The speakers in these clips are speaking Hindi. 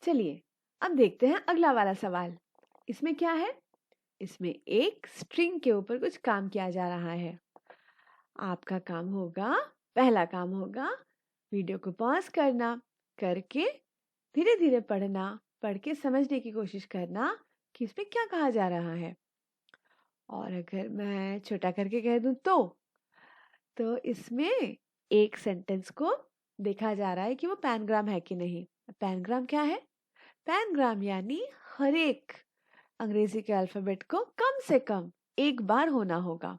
चलिए अब देखते हैं अगला वाला सवाल। इसमें क्या है? इसमें एक स्ट्रिंग के ऊपर कुछ काम किया जा रहा है। आपका काम होगा, पहला काम होगा वीडियो को पॉज करना, करके धीरे धीरे पढ़ना, पढ़ के समझने की कोशिश करना कि इसमें क्या कहा जा रहा है। और अगर मैं छोटा करके कह दूं तो इसमें एक सेंटेंस को देखा जा रहा है कि वो पैनग्राम है कि नहीं। पैनग्राम क्या है? पैनग्राम यानी हर एक अंग्रेजी के अल्फाबेट को कम से कम एक बार होना होगा।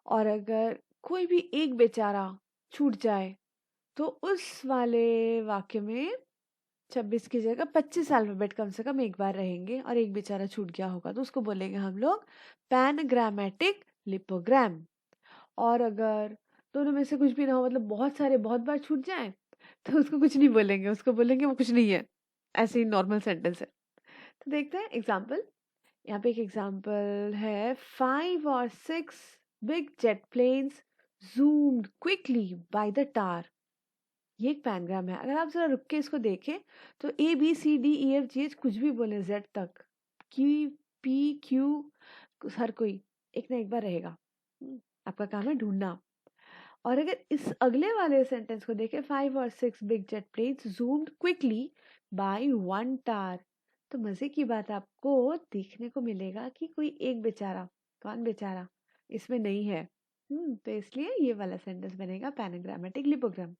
और अगर कोई भी एक बेचारा छूट जाए तो उस वाले वाक्य में 26 की जगह 25 अल्फाबेट कम से कम एक बार रहेंगे और एक बेचारा छूट गया होगा तो उसको बोलेंगे हम लोग पैनग्रामेटिक लिपोग्राम। और अगर दोनों में से कुछ भी ना हो, मतलब बहुत सारे बहुत बार छूट जाए, तो उसको कुछ नहीं बोलेंगे, उसको बोलेंगे वो कुछ नहीं है, ऐसे ही नॉर्मल सेंटेंस है। तो देखते हैं एग्जाम्पल। यहाँ पे एक एग्जाम्पल है 5 और 6 big jet planes zoomed quickly by the tower। ये एक पैनग्राम है। अगर आप जरा रुक के इसको देखें तो ABCDEFGH कुछ भी बोले Z तक, QPQ हर कोई एक ना एक बार रहेगा। आपका काम है ढूंढना। और अगर इस अगले वाले सेंटेंस को देखें 5 और 6 big jet planes zoomed quickly by one tower, तो मजे की बात आपको देखने को मिलेगा कि कोई एक बेचारा, कौन बेचारा, इसमें नहीं है। तो इसलिए ये वाला सेंटेंस बनेगा पैनाग्रामेटिक लिपोग्राम।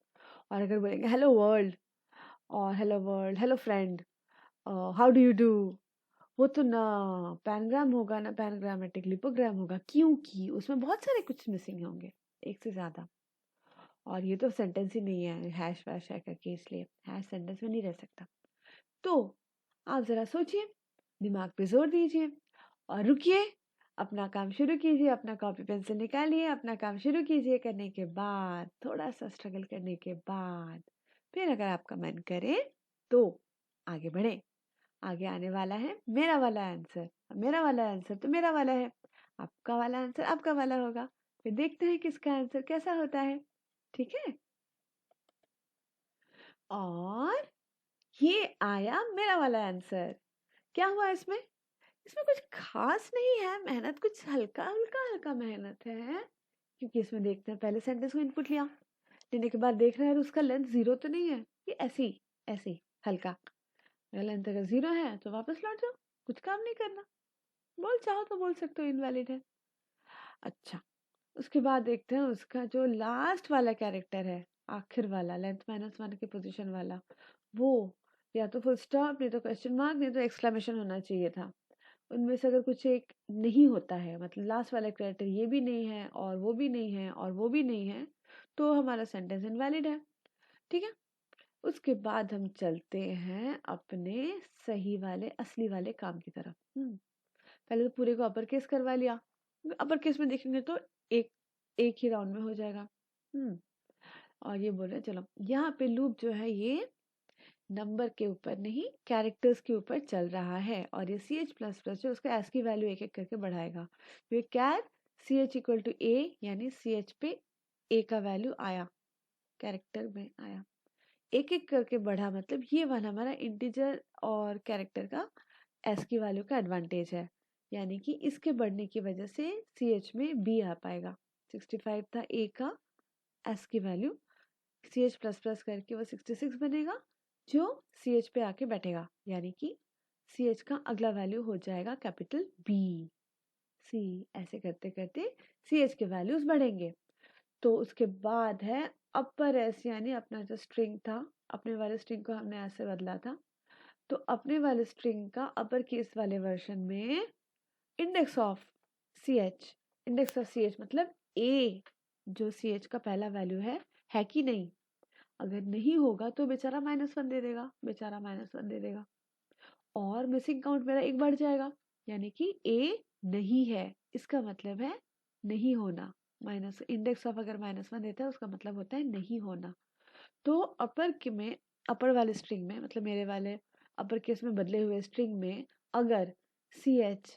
और अगर बोलेंगे हेलो वर्ल्ड और hello world, hello friend, how do you do, वो तो ना पैनग्राम होगा ना पैनाग्रामेटिक लिपोग्राम होगा, क्योंकि उसमें बहुत सारे कुछ मिसिंग होंगे, एक से ज्यादा। और ये तो सेंटेंस ही नहीं है हैश वैश है करके, इसलिए हैश सेंटेंस में नहीं रह सकता। तो आप जरा सोचिए, दिमाग पे जोर दीजिए और रुकिए, अपना काम शुरू कीजिए, अपना कॉपी पेंसिल निकालिए, अपना काम शुरू कीजिए। करने के बाद थोड़ा सा स्ट्रगल करने के बाद फिर अगर आपका मन करे तो आगे बढ़े। आगे आने वाला है मेरा वाला आंसर, मेरा वाला आंसर तो मेरा वाला है, आपका वाला आंसर आपका वाला होगा। फिर देखते हैं किसका आंसर कैसा होता है। ठीक है? और ये आया मेरा वाला आंसर। क्या हुआ इसमें? इसमें कुछ खास नहीं है, मेहनत कुछ हल्का हल्का हल्का मेहनत है। क्योंकि इसमें देखते हैं, पहले सेंटेंस को इनपुट लिया, लेने के बाद देख रहे हैं उसका लेंथ 0 तो नहीं है, ये ऐसे ही हल्का। अगर लेंथ अगर 0 है तो वापस लौट जाओ, कुछ काम नहीं करना। बोल चाहो तो बोल सकते हो इनवैलिड है। अच्छा, उसके बाद देखते हैं उसका जो लास्ट वाला कैरेक्टर है, आखिर वाला लेंथ -1 के पोजीशन वाला, वो या तो फुल स्टॉप, नहीं तो क्वेश्चन मार्क, नहीं तो एक्सक्लेमेशन होना चाहिए था। उनमें से अगर कुछ एक नहीं होता है, मतलब लास्ट वाला कैरेक्टर ये भी नहीं है और वो भी नहीं है और वो भी नहीं है, तो हमारा सेंटेंस इनवैलिड है। ठीक है? उसके बाद हम चलते हैं अपने सही वाले असली वाले काम की तरफ। पहले तो पूरे को अपर केस करवा लिया, अपर केस में देखेंगे तो एक एक ही राउंड में हो जाएगा। और ये बोल रहे हैं चलो यहाँ पे लूप जो है ये नंबर के ऊपर नहीं कैरेक्टर्स के ऊपर चल रहा है, और ये CH++ जो उसका एस की वैल्यू एक एक करके बढ़ाएगा। तो ये कैर CH इक्वल टू A, यानी CH पे A का वैल्यू आया, कैरेक्टर में आया, एक एक करके बढ़ा, मतलब ये वाला हमारा इंटीजर और कैरेक्टर का एस की वैल्यू का एडवांटेज है। यानी कि इसके बढ़ने की वजह से CH में B आ पाएगा। 65 था A का एस की वैल्यू, CH++ करके वो 66 बनेगा, जो CH पे आके बैठेगा, यानी कि CH का अगला वैल्यू हो जाएगा कैपिटल B। C ऐसे करते करते CH के वैल्यूज बढ़ेंगे। तो उसके बाद है अपर एस, यानी अपना जो स्ट्रिंग था, अपने वाले स्ट्रिंग को हमने ऐसे बदला था, तो अपने वाले स्ट्रिंग का अपर केस वाले वर्जन में index of CH, index of CH मतलब A, जो CH का पहला वैल्यू है कि नहीं। अगर नहीं होगा तो बेचारा -1 दे देगा, बेचारा -1 दे देगा, और मिसिंग काउंट मेरा एक बढ़ जाएगा, यानी कि A नहीं है, इसका मतलब है नहीं होना। माइनस इंडेक्स ऑफ अगर -1 देता है उसका मतलब होता है नहीं होना। तो में अपर वाले स्ट्रिंग में, मतलब मेरे वाले अपर केस में बदले हुए स्ट्रिंग में अगर CH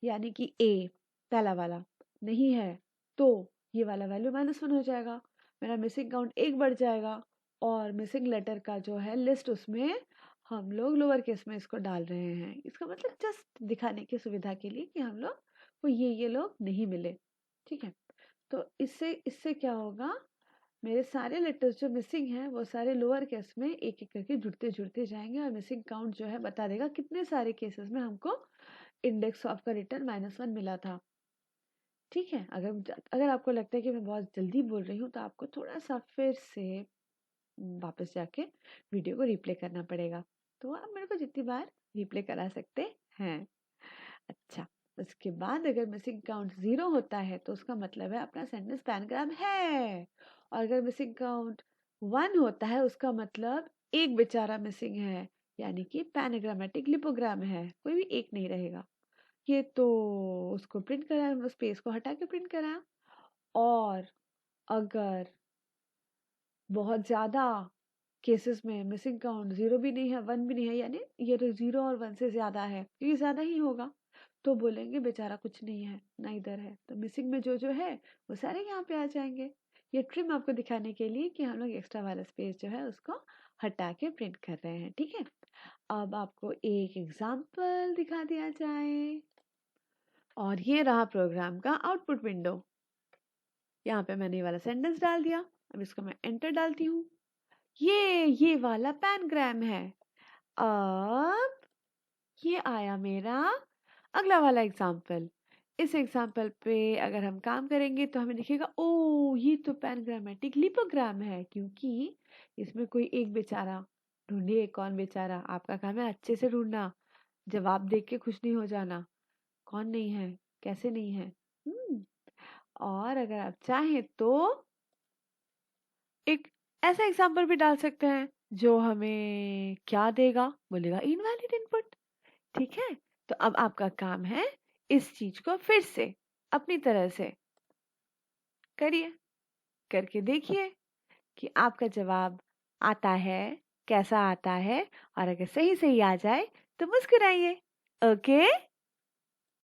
यानी कि A पहला वाला नहीं है तो ये वाला वैल्यू -1 हो जाएगा, मेरा मिसिंग काउंट एक बढ़ जाएगा, और मिसिंग लेटर का जो है लिस्ट उसमें हम लोग लोअर केस में इसको डाल रहे हैं। इसका मतलब जस्ट दिखाने की सुविधा के लिए कि हम लोग को ये लोग नहीं मिले, ठीक है। तो इससे इससे क्या होगा, मेरे सारे लेटर्स जो मिसिंग हैं वो सारे लोअर केस में एक एक करके जुड़ते जुड़ते जाएंगे और मिसिंग काउंट जो है बता देगा कितने सारे केसेस में हमको इंडेक्स ऑफ का रिटर्न -1 मिला था, ठीक है। अगर आपको लगता है कि मैं बहुत जल्दी बोल रही हूँ तो आपको थोड़ा सा फिर से वापस जाके वीडियो को रिप्ले करना पड़ेगा। तो आप मेरे को जितनी बार रिप्ले करा सकते हैं। अच्छा, उसके बाद अगर मिसिंग काउंट 0 होता है तो उसका मतलब है अपना सेंटेंस पैनग्राम है, और अगर मिसिंग काउंट 1 होता है उसका मतलब एक बेचारा मिसिंग है, यानी कि पैनाग्रामेटिक लिपोग्राम है, कोई भी एक नहीं रहेगा। ये तो उसको प्रिंट करा, स्पेस को हटा के प्रिंट करा। और अगर बहुत ज़्यादा केसेस में मिसिंग काउंट 0 भी नहीं है 1 भी नहीं है, यानी ये तो 0 और 1 से ज़्यादा है, क्योंकि ज़्यादा ही होगा, तो बोलेंगे बेचारा कुछ नहीं है ना इधर है, तो मिसिंग में जो जो है वो सारे यहाँ पे आ जाएंगे। ये ट्रिम आपको दिखाने के लिए कि हम लोग एक्स्ट्रा वाला स्पेस जो है उसको हटा के प्रिंट कर रहे हैं, ठीक है। अब आपको एक एग्जाम्पल दिखा दिया जाए, और ये रहा प्रोग्राम का आउटपुट विंडो। यहाँ पे मैंने ये वाला सेंटेंस डाल दिया, अब इसको मैं एंटर डालती हूँ। ये वाला पैनग्राम है। अब ये आया मेरा अगला वाला एग्जाम्पल। इस एग्जाम्पल पे अगर हम काम करेंगे तो हमें दिखेगा ओ ये तो पैनग्रामेटिक लिपोग्राम है, क्योंकि इसमें कोई एक बेचारा, ढूंढिए कौन बेचारा, आपका काम है अच्छे से ढूंढना, जवाब देख के खुश नहीं हो जाना, कौन नहीं है, कैसे नहीं है। और अगर आप चाहें तो एक ऐसा एग्जाम्पल भी डाल सकते हैं जो हमें क्या देगा, बोलेगा इनवैलिड इनपुट, ठीक है। तो अब आपका काम है इस चीज को फिर से अपनी तरह से करिए, करके देखिए कि आपका जवाब आता है, कैसा आता है, और अगर सही सही आ जाए तो मुस्कुराइए। ओके।